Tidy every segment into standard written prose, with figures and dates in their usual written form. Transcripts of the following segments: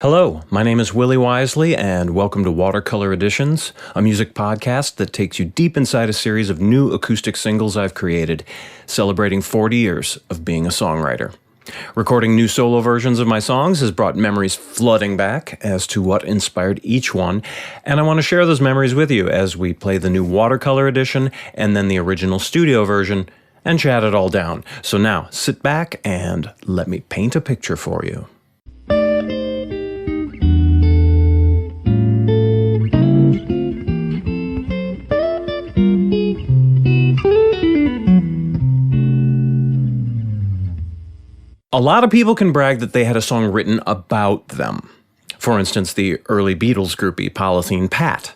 Hello, my name is Willie Wisely, and welcome to Watercolor Editions, a music podcast that takes you deep inside a series of new acoustic singles I've created, celebrating 40 years of being a songwriter. Recording new solo versions of my songs has brought memories flooding back as to what inspired each one, and I want to share those memories with you as we play the new Watercolor Edition and then the original studio version and chat it all down. So now, sit back and let me paint a picture for you. A lot of people can brag that they had a song written about them. For instance, the early Beatles groupie Polythene Pat.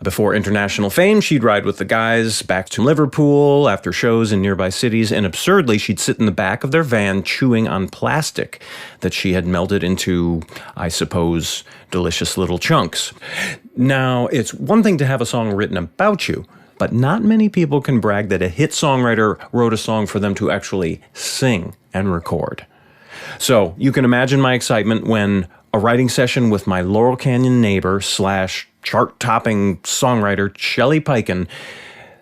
Before international fame, she'd ride with the guys back to Liverpool after shows in nearby cities, and absurdly, she'd sit in the back of their van chewing on plastic that she had melted into, I suppose, delicious little chunks. Now, it's one thing to have a song written about you, but not many people can brag that a hit songwriter wrote a song for them to actually sing and record. So you can imagine my excitement when a writing session with my Laurel Canyon neighbor / chart-topping songwriter Shelly Peiken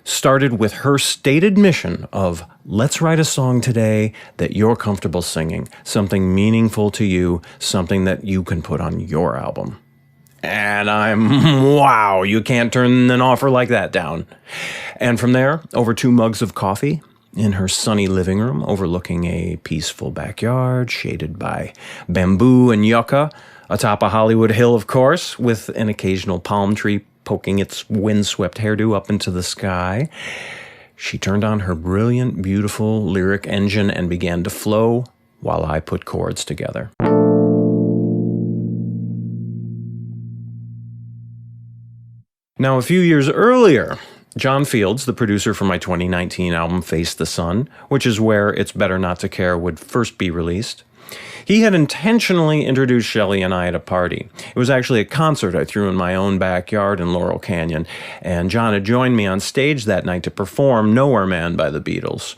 started with her stated mission of, let's write a song today that you're comfortable singing, something meaningful to you, something that you can put on your album. And wow, you can't turn an offer like that down. And from there, over 2 mugs of coffee in her sunny living room overlooking a peaceful backyard shaded by bamboo and yucca, atop a Hollywood hill, of course, with an occasional palm tree poking its windswept hairdo up into the sky. She turned on her brilliant, beautiful lyric engine and began to flow while I put chords together. Now, a few years earlier, John Fields, the producer for my 2019 album Face the Sun, which is where It's Better Not to Care would first be released, he had intentionally introduced Shelly and I at a party. It was actually a concert I threw in my own backyard in Laurel Canyon, and John had joined me on stage that night to perform Nowhere Man by the Beatles.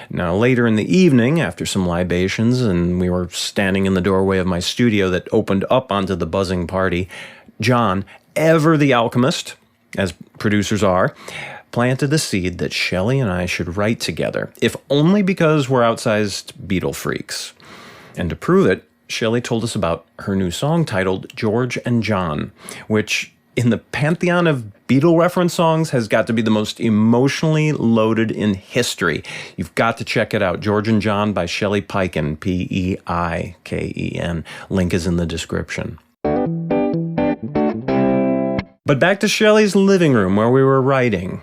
Now, later in the evening, after some libations, and we were standing in the doorway of my studio that opened up onto the buzzing party, John, ever the alchemist, as producers are, planted the seed that Shelly and I should write together, if only because we're outsized Beatle freaks. And to prove it, Shelly told us about her new song titled George and John, which, in the pantheon of Beatle reference songs, has got to be the most emotionally loaded in history. You've got to check it out. George and John by Shelly Peiken, Peiken. Link is in the description. But back to Shelly's living room where we were writing.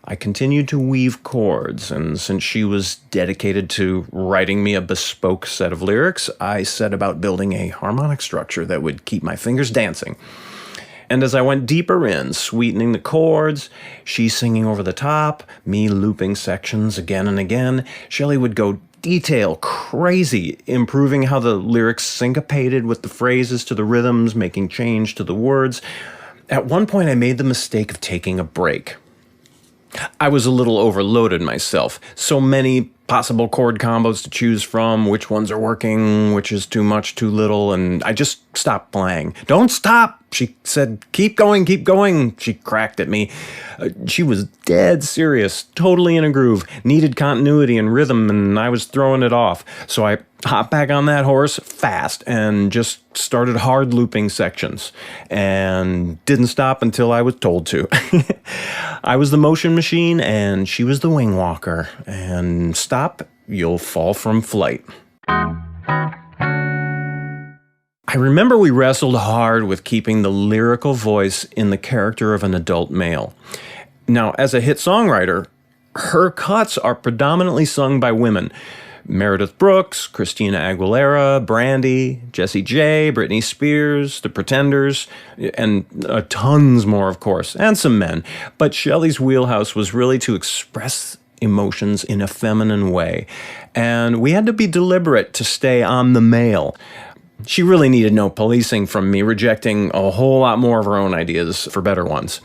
I continued to weave chords, and since she was dedicated to writing me a bespoke set of lyrics, I set about building a harmonic structure that would keep my fingers dancing. And as I went deeper in, sweetening the chords, she singing over the top, me looping sections again and again, Shelly would go detail crazy, improving how the lyrics syncopated with the phrases to the rhythms, making change to the words. At one point, I made the mistake of taking a break. I was a little overloaded myself. So many possible chord combos to choose from, which ones are working, which is too much, too little, and I just stopped playing. "Don't stop!" She said. Keep going, she cracked at me. She was dead serious, totally in a groove, needed continuity and rhythm, and I was throwing it off. So I hopped back on that horse fast and just started hard looping sections and didn't stop until I was told to. I was the motion machine and she was the wing walker. And stop, you'll fall from flight. I remember we wrestled hard with keeping the lyrical voice in the character of an adult male. Now, as a hit songwriter, her cuts are predominantly sung by women. Meredith Brooks, Christina Aguilera, Brandy, Jessie J, Britney Spears, The Pretenders, and tons more, of course, and some men. But Shelly's wheelhouse was really to express emotions in a feminine way, and we had to be deliberate to stay on the male. She really needed no policing from me, rejecting a whole lot more of her own ideas for better ones.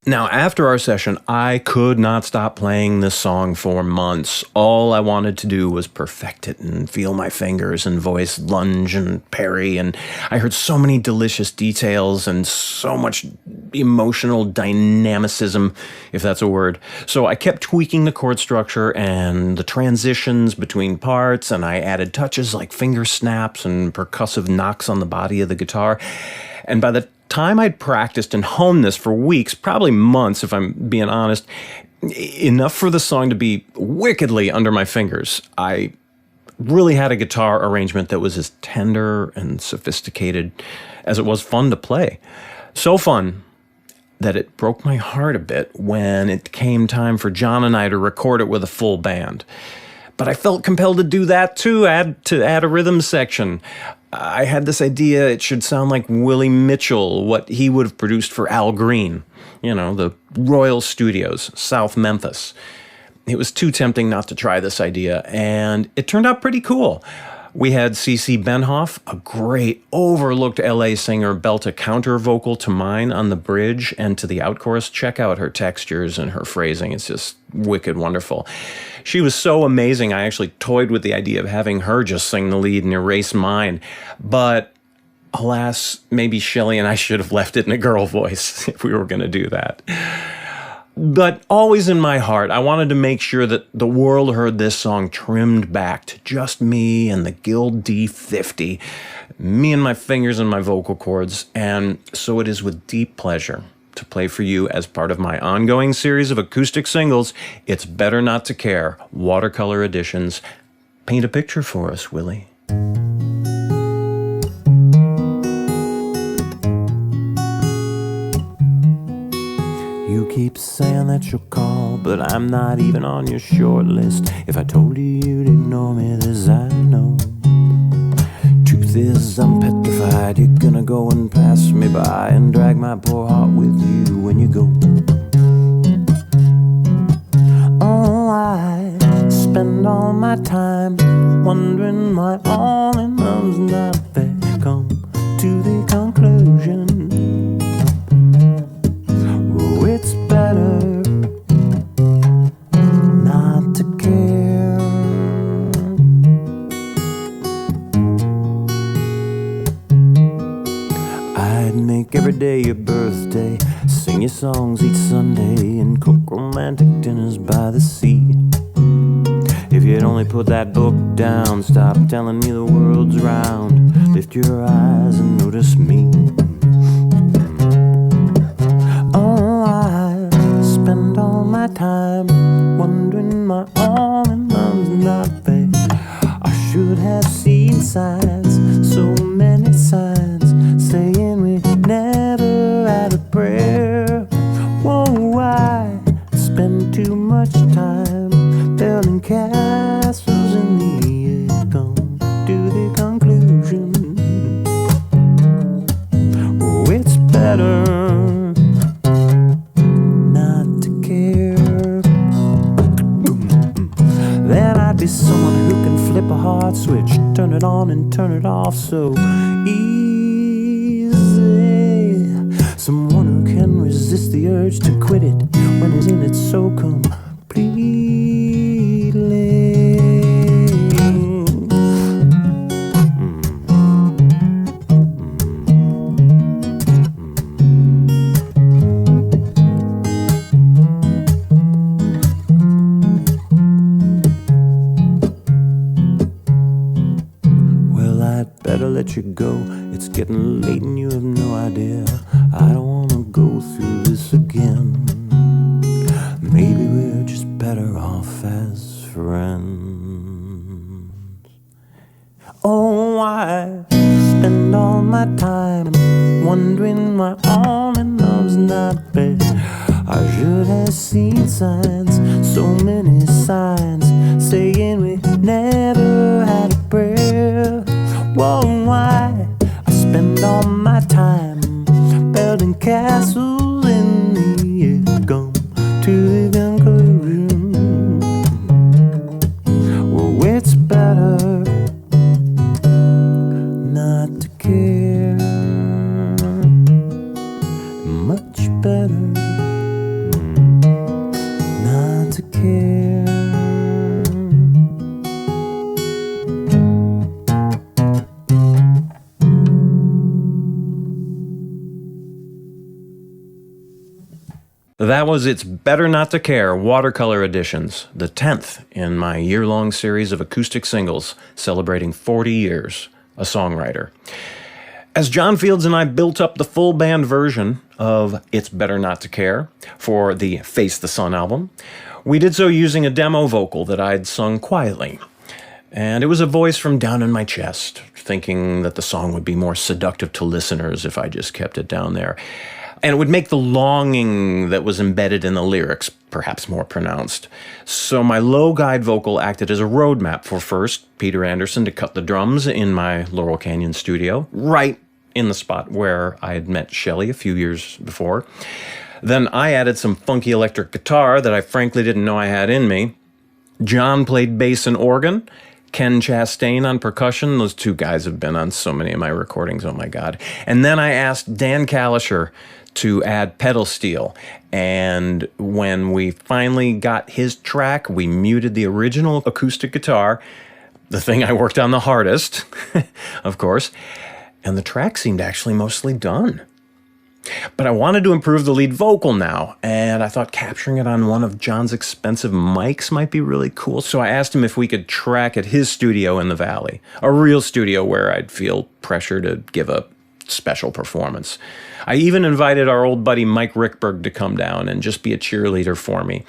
Now, after our session, I could not stop playing this song for months. All I wanted to do was perfect it and feel my fingers and voice lunge and parry, and I heard so many delicious details and so much emotional dynamicism, if that's a word. So I kept tweaking the chord structure and the transitions between parts, and I added touches like finger snaps and percussive knocks on the body of the guitar. And by the time I'd practiced and honed this for weeks, probably months if I'm being honest, enough for the song to be wickedly under my fingers, I really had a guitar arrangement that was as tender and sophisticated as it was fun to play. So fun that it broke my heart a bit when it came time for John and I to record it with a full band. But I felt compelled to do that too, add a rhythm section. I had this idea it should sound like Willie Mitchell, what he would have produced for Al Green, the Royal Studios, South Memphis. It was too tempting not to try this idea, and it turned out pretty cool. We had CeCe Benhoff, a great overlooked LA singer, belt a counter vocal to mine on the bridge and to the outchorus. Check out her textures and her phrasing. It's just wicked wonderful. She was so amazing, I actually toyed with the idea of having her just sing the lead and erase mine. But alas, maybe Shelly and I should have left it in a girl voice if we were going to do that. But always in my heart, I wanted to make sure that the world heard this song trimmed back to just me and the Guild D50, me and my fingers and my vocal cords, and so it is with deep pleasure to play for you as part of my ongoing series of acoustic singles, It's Better Not to Care, Watercolor Editions. Paint a picture for us, Willie. You keep saying that you'll call, but I'm not even on your short list. If I told you you'd ignore me, this I know. Truth is, I'm petrified you're gonna go and pass me by and drag my poor heart with you when you go. Oh, I spend all my time wondering why all in love's not fair. Come to the conclusion, it's better not to care. I'd make every day your birthday, sing your songs each Sunday, and cook romantic dinners by the sea. If you'd only put that book down, stop telling me the world's round, lift your eyes and notice me. My time wondering why all in love's not fair. I should have seen signs, so many signs, saying we never had a prayer. Whoa, I spend too much time building castles in the air. Come to the conclusion, oh, it's better be someone who can flip a hard switch, turn it on and turn it off so easy. Someone who can resist the urge to quit it when it's in it so completely. Let you go, it's getting late and you have no idea. I don't wanna go through this again. Maybe we're just better off as friends. Oh, I spend all my time wondering why all in love's not fair. I should have seen signs, so many signs, saying we never had a prayer. Whoa, why I spend all my time building castles in the air. Come to the conclusion, oh, it's better not to care. Much better care. That was It's Better Not to Care, Watercolor Editions, the 10th in my year-long series of acoustic singles celebrating 40 years a songwriter. As John Fields and I built up the full band version of It's Better Not to Care for the Face the Sun album, we did so using a demo vocal that I'd sung quietly. And it was a voice from down in my chest, thinking that the song would be more seductive to listeners if I just kept it down there. And it would make the longing that was embedded in the lyrics perhaps more pronounced. So my low guide vocal acted as a roadmap for first Peter Anderson to cut the drums in my Laurel Canyon studio, right in the spot where I had met Shelly a few years before. Then I added some funky electric guitar that I frankly didn't know I had in me. John played bass and organ. Ken Chastain on percussion. Those two guys have been on so many of my recordings, oh my God. And then I asked Dan Kalischer to add pedal steel. And when we finally got his track, we muted the original acoustic guitar, the thing I worked on the hardest, of course, and the track seemed actually mostly done. But I wanted to improve the lead vocal now, and I thought capturing it on one of John's expensive mics might be really cool, so I asked him if we could track at his studio in the Valley, a real studio where I'd feel pressure to give a special performance. I even invited our old buddy Mike Rickberg to come down and just be a cheerleader for me.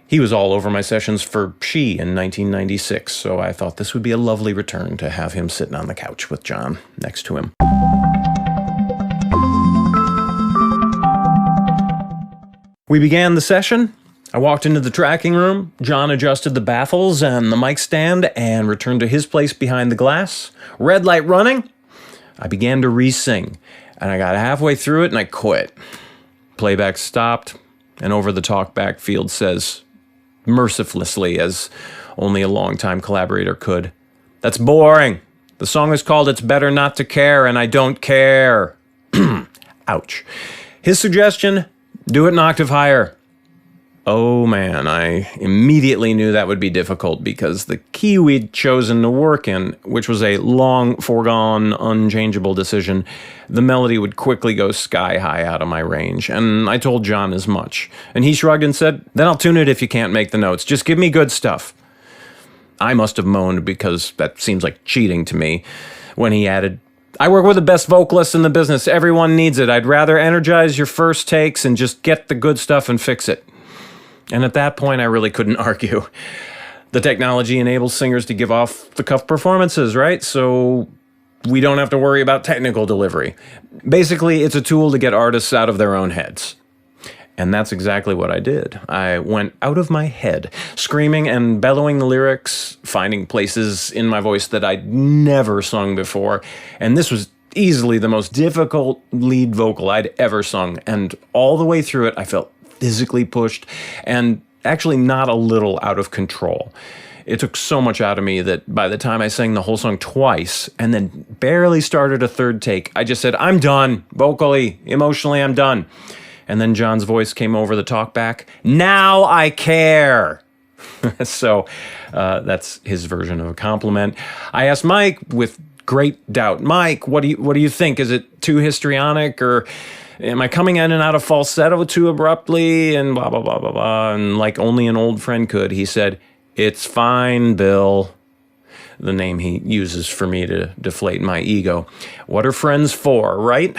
He was all over my sessions for She in 1996, so I thought this would be a lovely return to have him sitting on the couch with John next to him. We began the session. I walked into the tracking room. John adjusted the baffles and the mic stand and returned to his place behind the glass. Red light running. I began to re-sing, and I got halfway through it and I quit. Playback stopped, and over the talkback Field says, mercilessly, as only a longtime collaborator could, "That's boring. The song is called It's Better Not to Care, and I don't care." Ouch. His suggestion, do it an octave higher. Oh man, I immediately knew that would be difficult because the key we'd chosen to work in, which was a long, foregone, unchangeable decision, the melody would quickly go sky high out of my range, and I told John as much. And he shrugged and said, "Then I'll tune it if you can't make the notes. Just give me good stuff." I must have moaned because that seems like cheating to me when he added, "I work with the best vocalists in the business. Everyone needs it. I'd rather energize your first takes and just get the good stuff and fix it." And at that point, I really couldn't argue. The technology enables singers to give off-the-cuff performances, right? So we don't have to worry about technical delivery. Basically, it's a tool to get artists out of their own heads. And that's exactly what I did. I went out of my head, screaming and bellowing the lyrics, finding places in my voice that I'd never sung before. And this was easily the most difficult lead vocal I'd ever sung. And all the way through it, I felt physically pushed and actually not a little out of control. It took so much out of me that by the time I sang the whole song twice and then barely started a third take, I just said, "I'm done. Vocally, emotionally, I'm done." And then John's voice came over the talkback. "Now I care." So that's his version of a compliment. I asked Mike with great doubt, "Mike, what do you think? Is it too histrionic, or am I coming in and out of falsetto too abruptly?" And blah, blah, blah, blah, blah. And like only an old friend could, he said, "It's fine, Bill." The name he uses for me to deflate my ego. What are friends for, right?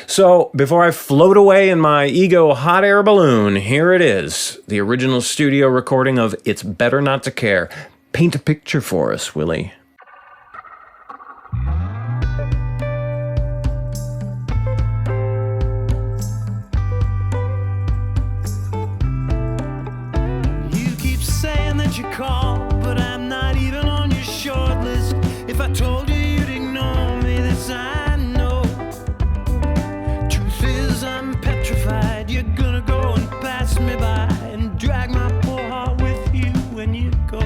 So before I float away in my ego hot air balloon, here it is, the original studio recording of It's Better Not to Care. Paint a picture for us, Willie. You call, but I'm not even on your short list. If I told you, you'd ignore me, this I know. Truth is, I'm petrified. You're gonna go and pass me by and drag my poor heart with you when you go.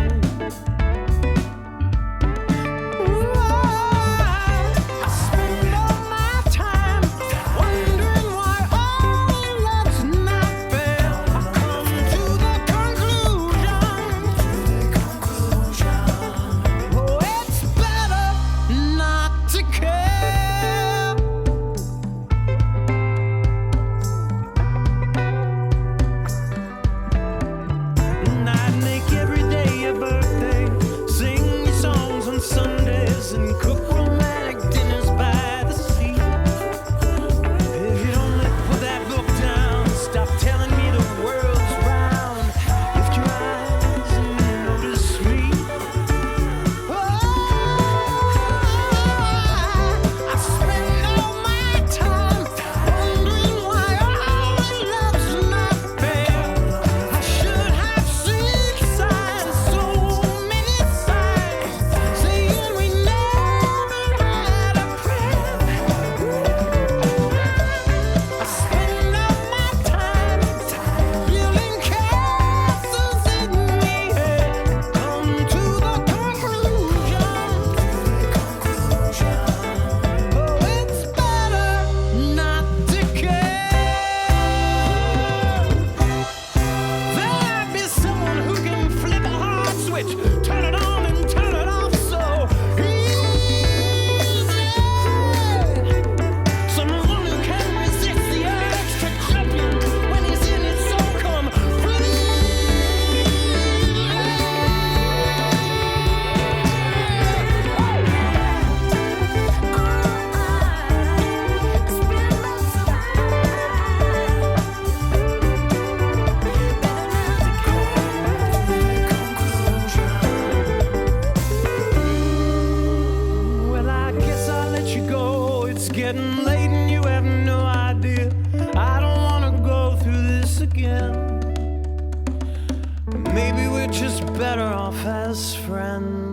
better off as friends.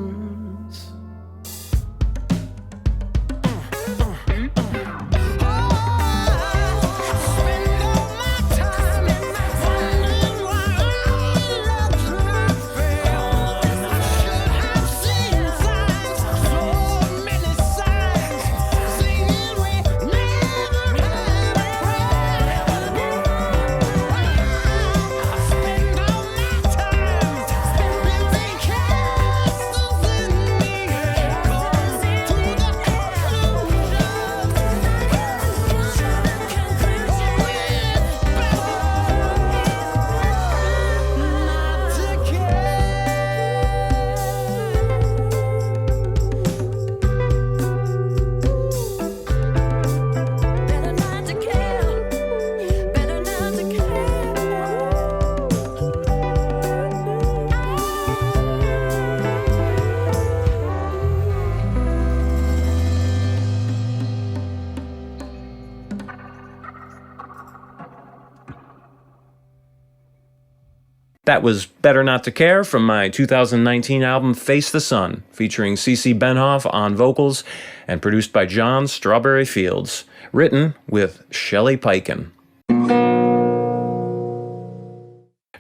That was Better Not to Care from my 2019 album Face the Sun, featuring C.C. Benhoff on vocals and produced by John Strawberry Fields, written with Shelly Peiken.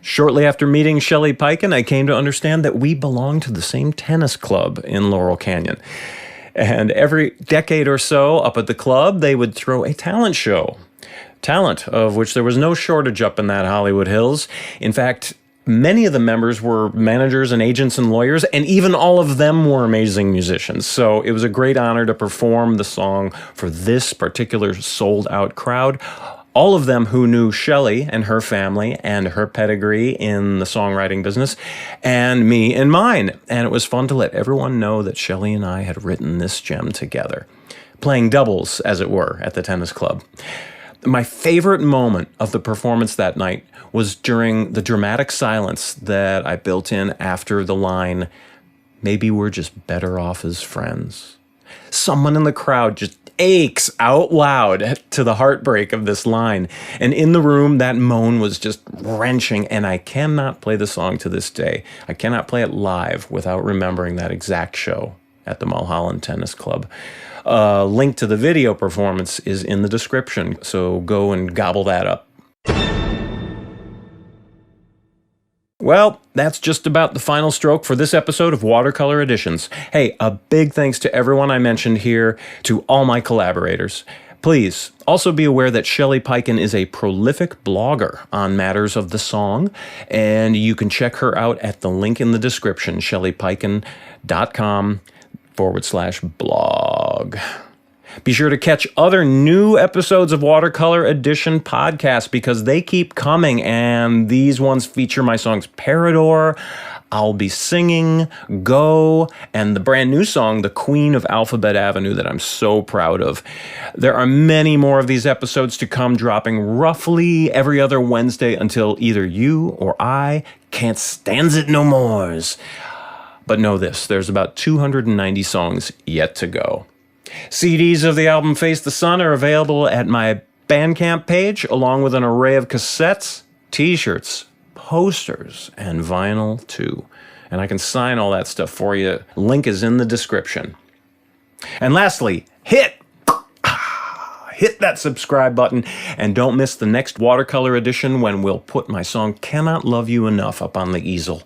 Shortly after meeting Shelly Peiken, I came to understand that we belong to the same tennis club in Laurel Canyon. And every decade or so up at the club, they would throw a talent show. Talent, of which there was no shortage up in that Hollywood Hills. In fact, many of the members were managers and agents and lawyers, and even all of them were amazing musicians. So it was a great honor to perform the song for this particular sold-out crowd. All of them who knew Shelly and her family and her pedigree in the songwriting business, and me and mine. And it was fun to let everyone know that Shelly and I had written this gem together, playing doubles, as it were, at the tennis club. My favorite moment of the performance that night was during the dramatic silence that I built in after the line, "Maybe we're just better off as friends." Someone in the crowd just aches out loud to the heartbreak of this line. And in the room, that moan was just wrenching, and I cannot play the song to this day. I cannot play it live without remembering that exact show at the Mulholland Tennis Club. A link to the video performance is in the description, so go and gobble that up. Well, that's just about the final stroke for this episode of Watercolor Editions. Hey, a big thanks to everyone I mentioned here, to all my collaborators. Please also be aware that Shelly Peiken is a prolific blogger on matters of the song, and you can check her out at the link in the description, shellypeiken.com/blog. Be sure to catch other new episodes of Watercolor Edition podcast because they keep coming, and these ones feature my songs Parador, I'll Be Singing, Go, and the brand new song, The Queen of Alphabet Avenue, that I'm so proud of. There are many more of these episodes to come, dropping roughly every other Wednesday until either you or I can't stand it no mores. But know this, there's about 290 songs yet to go. CDs of the album Face the Sun are available at my Bandcamp page, along with an array of cassettes, t-shirts, posters, and vinyl too. And I can sign all that stuff for you. Link is in the description. And lastly, hit that subscribe button, and don't miss the next Watercolor Edition when we'll put my song Cannot Love You Enough up on the easel.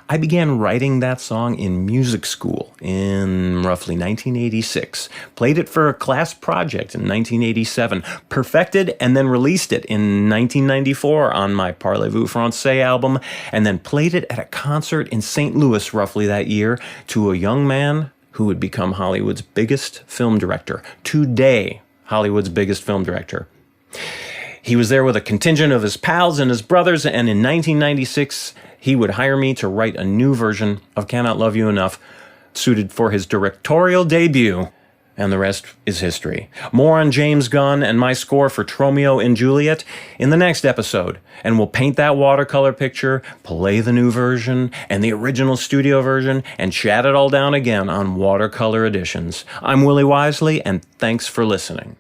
I began writing that song in music school in roughly 1986, played it for a class project in 1987, perfected and then released it in 1994 on my Parlez-Vous Français album, and then played it at a concert in St. Louis roughly that year to a young man who would become Hollywood's biggest film director. Today, Hollywood's biggest film director. He was there with a contingent of his pals and his brothers, and in 1996, he would hire me to write a new version of Cannot Love You Enough, suited for his directorial debut, and the rest is history. More on James Gunn and my score for Romeo and Juliet in the next episode, and we'll paint that watercolor picture, play the new version and the original studio version, and chat it all down again on Watercolor Editions. I'm Willie Wisely, and thanks for listening.